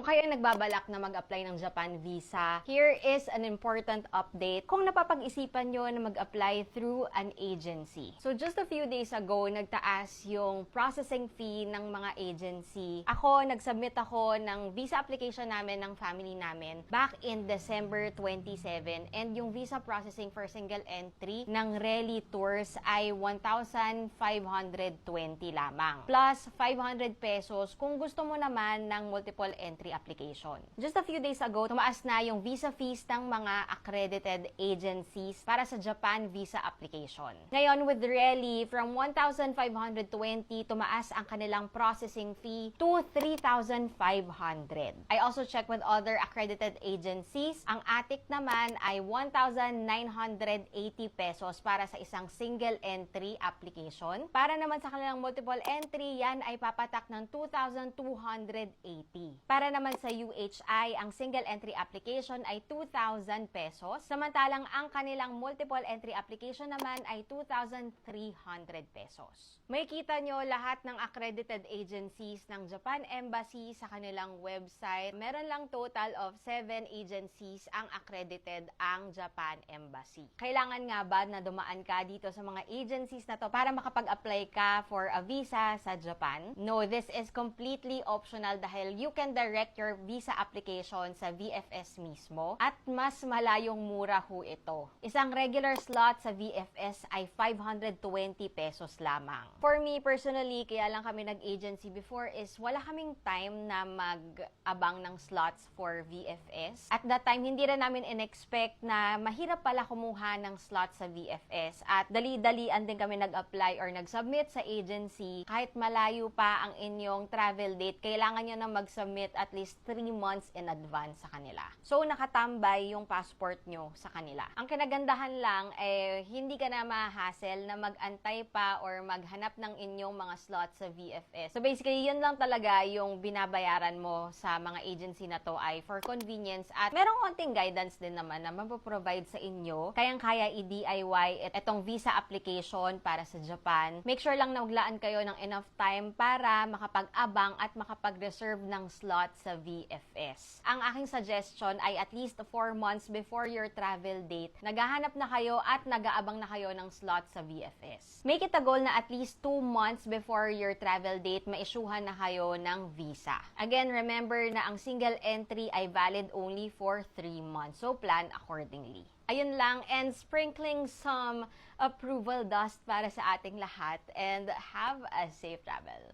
Kung kayo ay nagbabalak na mag-apply ng Japan visa, here is an important update kung napapag-isipan nyo na mag-apply through an agency. So just a few days ago, nagtaas yung processing fee ng mga agency. Nag-submit ako ng visa application namin ng family namin back in December 27, and yung visa processing for single entry ng Rally Tours ay 1,520 lamang. Plus 500 pesos kung gusto mo naman ng multiple entry application. Just a few days ago, tumaas na yung visa fees ng mga accredited agencies para sa Japan visa application. Ngayon, with Rally, from 1,520, tumaas ang kanilang processing fee to 3,500. I also checked with other accredited agencies. Ang ATIC naman ay 1,980 pesos para sa isang single entry application. Para naman sa kanilang multiple entry, yan ay papatak ng 2,280. Para naman sa UHI, ang single entry application ay 2,000 pesos. Samantalang ang kanilang multiple entry application naman ay 2,300 pesos. May kita nyo lahat ng accredited agencies ng Japan Embassy sa kanilang website. Meron lang total of 7 agencies ang accredited ang Japan Embassy. Kailangan nga ba na dumaan ka dito sa mga agencies na to para makapag-apply ka for a visa sa Japan? No, this is completely optional dahil you can direct your visa application sa VFS mismo at mas malayong mura ho ito. Isang regular slot sa VFS ay 520 pesos lamang. For me personally, kaya lang kami nag-agency before is wala kaming time na mag-abang ng slots for VFS. At that time, hindi rin namin in-expect na mahirap pala kumuha ng slots sa VFS at dali-dalian din kami nag-apply or nag-submit sa agency. Kahit malayo pa ang inyong travel date, kailangan nyo na mag-submit at least 3 months in advance sa kanila. So, nakatambay yung passport nyo sa kanila. Ang kinagandahan lang, hindi ka na ma-hassle na mag-antay pa or maghanap ng inyong mga slots sa VFS. So, basically, yun lang talaga yung binabayaran mo sa mga agency na to ay for convenience at merong konting guidance din naman na mapaprovide sa inyo. Kayang-kaya i-DIY itong visa application para sa Japan. Make sure lang na maglaan kayo ng enough time para makapag-abang at makapag-reserve ng slot sa VFS. Ang aking suggestion ay at least 4 months before your travel date, naghahanap na kayo at nag-aabang na kayo ng slot sa VFS. Make it a goal na at least 2 months before your travel date, ma-issuehan na kayo ng visa. Again, remember na ang single entry ay valid only for 3 months. So, plan accordingly. Ayun lang, and sprinkling some approval dust para sa ating lahat, and have a safe travel.